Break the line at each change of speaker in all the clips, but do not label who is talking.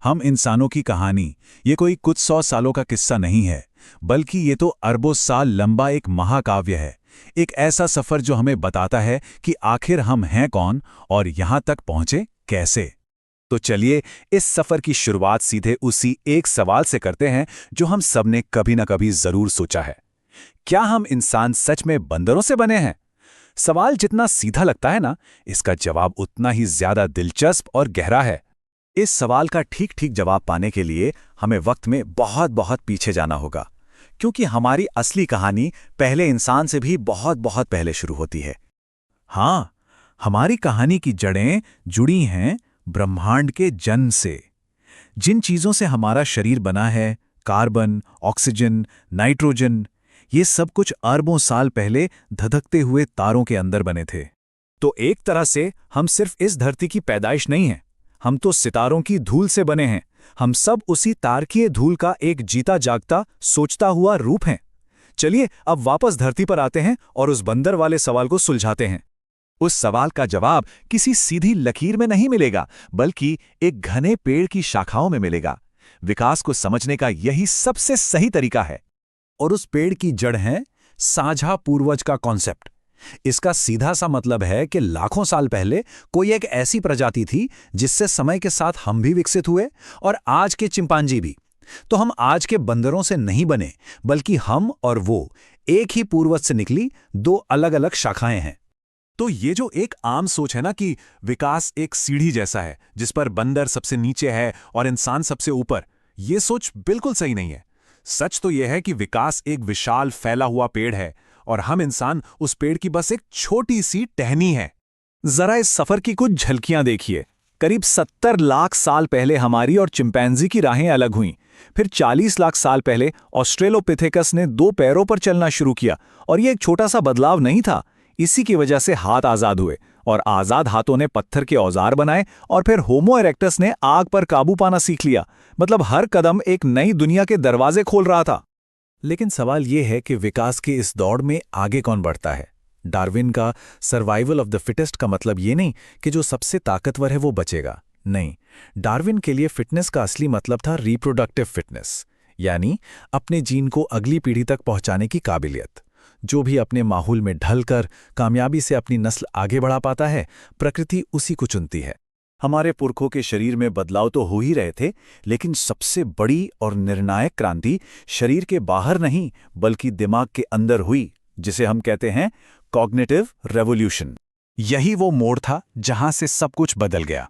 हम इंसानों की कहानी ये कोई कुछ 100 सालों का किस्सा नहीं है, बल्कि ये तो अरबों साल लंबा एक महाकाव्य है। एक ऐसा सफर जो हमें बताता है कि आखिर हम हैं कौन और यहां तक पहुंचे कैसे। तो चलिए इस सफर की शुरुआत सीधे उसी एक सवाल से करते हैं जो हम सब ने कभी ना कभी जरूर सोचा है। क्या हम इंसान सच में बंदरों से बने हैं? सवाल जितना सीधा लगता है ना, इसका जवाब उतना ही ज्यादा दिलचस्प और गहरा है। इस सवाल का ठीक ठीक जवाब पाने के लिए हमें वक्त में बहुत बहुत पीछे जाना होगा, क्योंकि हमारी असली कहानी पहले इंसान से भी बहुत बहुत पहले शुरू होती है। हाँ, हमारी कहानी की जड़ें जुड़ी हैं ब्रह्मांड के जन्म से। जिन चीजों से हमारा शरीर बना है, कार्बन, ऑक्सीजन, नाइट्रोजन, ये सब कुछ अरबों साल पहले धधकते हुए तारों के अंदर बने थे। तो एक तरह से हम सिर्फ इस धरती की पैदाइश नहीं हैं, हम तो सितारों की धूल से बने हैं। हम सब उसी तारकीय धूल का एक जीता जागता सोचता हुआ रूप हैं। चलिए अब वापस धरती पर आते हैं और उस बंदर वाले सवाल को सुलझाते हैं। उस सवाल का जवाब किसी सीधी लकीर में नहीं मिलेगा, बल्कि एक घने पेड़ की शाखाओं में मिलेगा। विकास को समझने का यही सबसे सही तरीका है। और उस पेड़ की जड़ है साझा पूर्वज का कॉन्सेप्ट। इसका सीधा सा मतलब है कि लाखों साल पहले कोई एक ऐसी प्रजाति थी जिससे समय के साथ हम भी विकसित हुए और आज के चिंपांजी भी। तो हम आज के बंदरों से नहीं बने, बल्कि हम और वो एक ही पूर्वज से निकली दो अलग अलग शाखाएं हैं। तो ये जो एक आम सोच है ना कि विकास एक सीढ़ी जैसा है जिस पर बंदर सबसे नीचे है और इंसान सबसे ऊपर, ये सोच बिल्कुल सही नहीं है। सच तो यह है कि विकास एक विशाल फैला हुआ पेड़ है और हम इंसान उस पेड़ की बस एक छोटी सी टहनी है। जरा इस सफर की कुछ झलकियां देखिए। करीब 70 लाख साल पहले हमारी और चिंपैंजी की राहें अलग हुईं। फिर 40 लाख साल पहले ऑस्ट्रेलोपिथेकस ने 2 पैरों पर चलना शुरू किया, और ये एक छोटा सा बदलाव नहीं था। इसी की वजह से हाथ आजाद हुए और आजाद हाथों ने पत्थर के औजार बनाए, और फिर होमो इरेक्टस ने आग पर काबू पाना सीख लिया। मतलब हर कदम एक नई दुनिया के दरवाजे खोल रहा था। लेकिन सवाल यह है कि विकास की इस दौड़ में आगे कौन बढ़ता है। डार्विन का सर्वाइवल ऑफ द फिटेस्ट का मतलब ये नहीं कि जो सबसे ताकतवर है वो बचेगा। नहीं, डार्विन के लिए फिटनेस का असली मतलब था रिप्रोडक्टिव फिटनेस, यानी अपने जीन को अगली पीढ़ी तक पहुंचाने की काबिलियत। जो भी अपने माहौल में ढलकर कामयाबी से अपनी नस्ल आगे बढ़ा पाता है, प्रकृति उसी को चुनती है। हमारे पुरखों के शरीर में बदलाव तो हो ही रहे थे, लेकिन सबसे बड़ी और निर्णायक क्रांति शरीर के बाहर नहीं बल्कि दिमाग के अंदर हुई, जिसे हम कहते हैं कॉग्निटिव रेवोल्यूशन। यही वो मोड़ था जहां से सब कुछ बदल गया।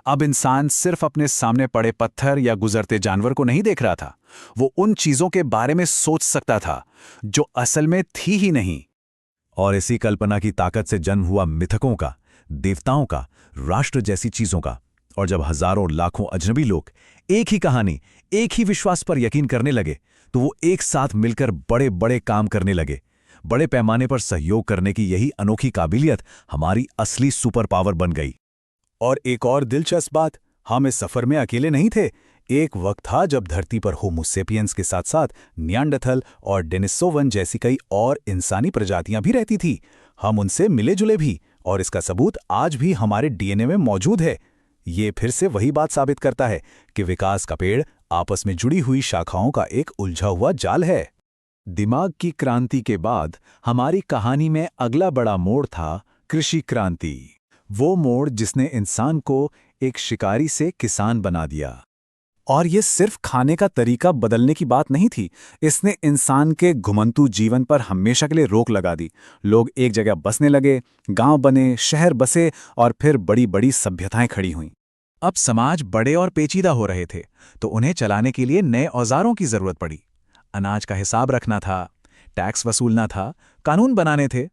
अब इंसान सिर्फ अपने सामने पड़े पत्थर या गुजरते जानवर को नहीं देख रहा था, वो उन चीजों के बारे में सोच सकता था जो असल में थी ही नहीं। और इसी कल्पना की ताकत से जन्म हुआ मिथकों का, देवताओं का, राष्ट्र जैसी चीजों का। और जब हजारों लाखों अजनबी लोग एक ही कहानी, एक ही विश्वास पर यकीन करने लगे, तो वो एक साथ मिलकर बड़े बड़े काम करने लगे। बड़े पैमाने पर सहयोग करने की यही अनोखी काबिलियत हमारी असली सुपर पावर बन गई। और एक और दिलचस्प बात, हम इस सफर में अकेले नहीं थे। एक वक्त था जब धरती पर होमो सेपियंस के साथ साथ नियांडरथल और डेनिसोवन जैसी कई और इंसानी प्रजातियां भी रहती थी। हम उनसे मिले जुले भी, और इसका सबूत आज भी हमारे डीएनए में मौजूद है। ये फिर से वही बात साबित करता है कि विकास का पेड़ आपस में जुड़ी हुई शाखाओं का एक उलझा हुआ जाल है। दिमाग की क्रांति के बाद हमारी कहानी में अगला बड़ा मोड़ था कृषि क्रांति। वो मोड़ जिसने इंसान को एक शिकारी से किसान बना दिया। और ये सिर्फ खाने का तरीका बदलने की बात नहीं थी, इसने इंसान के घुमंतू जीवन पर हमेशा के लिए रोक लगा दी। लोग एक जगह बसने लगे, गांव बने, शहर बसे, और फिर बड़ी बड़ी सभ्यताएं खड़ी हुईं। अब समाज बड़े और पेचीदा हो रहे थे, तो उन्हें चलाने के लिए नए औजारों की जरूरत पड़ी। अनाज का हिसाब रखना था, टैक्स वसूलना था, कानून बनाने थे,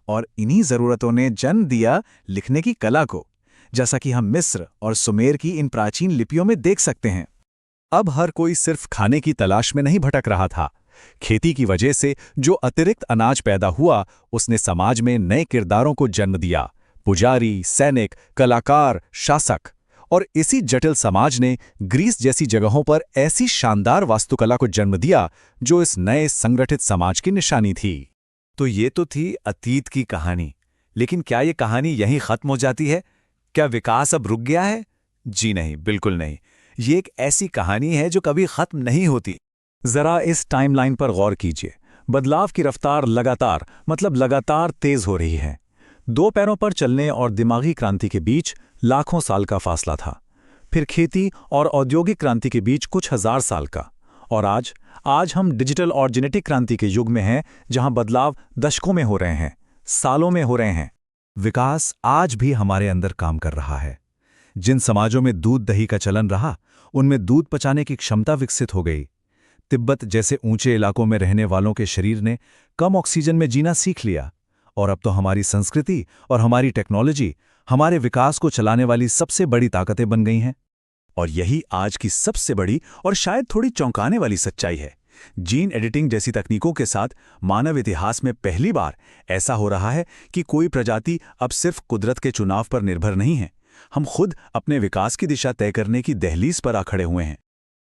और इन्हीं जरूरतों ने जन्म दिया लिखने की कला को, जैसा कि हम मिस्र और सुमेर की इन प्राचीन लिपियों में देख सकते हैं। अब हर कोई सिर्फ खाने की तलाश में नहीं भटक रहा था। खेती की वजह से जो अतिरिक्त अनाज पैदा हुआ, उसने समाज में नए किरदारों को जन्म दिया। पुजारी, सैनिक, कलाकार, शासक। और इसी जटिल समाज ने ग्रीस जैसी जगहों पर ऐसी शानदार वास्तुकला को जन्म दिया जो इस नए संगठित समाज की निशानी थी। तो ये तो थी अतीत की कहानी, लेकिन क्या ये कहानी यहीं खत्म हो जाती है? क्या विकास अब रुक गया है? जी नहीं, बिल्कुल नहीं। ये एक ऐसी कहानी है जो कभी खत्म नहीं होती।
जरा इस टाइमलाइन पर गौर कीजिए। बदलाव की रफ्तार लगातार तेज हो रही है। 2 पैरों पर चलने और दिमागी क्रांति के बीच लाखों साल का फासला था। फिर खेती और औद्योगिक क्रांति के बीच कुछ हजार साल का। और आज हम डिजिटल और जेनेटिक क्रांति के युग में हैं, जहां बदलाव दशकों में हो रहे हैं, सालों में हो रहे हैं।
विकास आज भी हमारे अंदर काम कर रहा है। जिन समाजों में दूध दही का चलन रहा, उनमें दूध पचाने की क्षमता विकसित हो गई। तिब्बत जैसे ऊंचे इलाकों में रहने वालों के शरीर ने कम ऑक्सीजन में जीना सीख लिया। और अब तो हमारी संस्कृति और हमारी टेक्नोलॉजी हमारे विकास को चलाने वाली सबसे बड़ी ताकतें बन गई हैं। और यही आज की सबसे बड़ी और शायद थोड़ी चौंकाने वाली सच्चाई है। जीन एडिटिंग जैसी तकनीकों के साथ मानव इतिहास में पहली बार ऐसा हो रहा है कि कोई प्रजाति अब सिर्फ कुदरत के चुनाव पर निर्भर नहीं है। हम खुद अपने विकास की दिशा तय करने की दहलीज पर आ खड़े हुए हैं।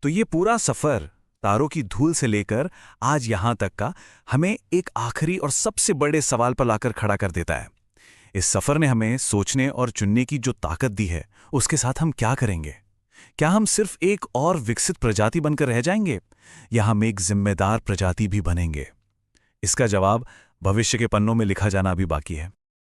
तो ये पूरा सफर तारों की धूल से लेकर आज यहां तक का हमें एक आखिरी और सबसे बड़े सवाल पर लाकर खड़ा कर देता है। इस सफर ने हमें सोचने और चुनने की जो ताकत दी है, उसके साथ हम क्या करेंगे? क्या हम सिर्फ एक और विकसित प्रजाति बनकर रह जाएंगे, या हम एक जिम्मेदार प्रजाति भी बनेंगे? इसका जवाब भविष्य के पन्नों में लिखा जाना अभी बाकी है।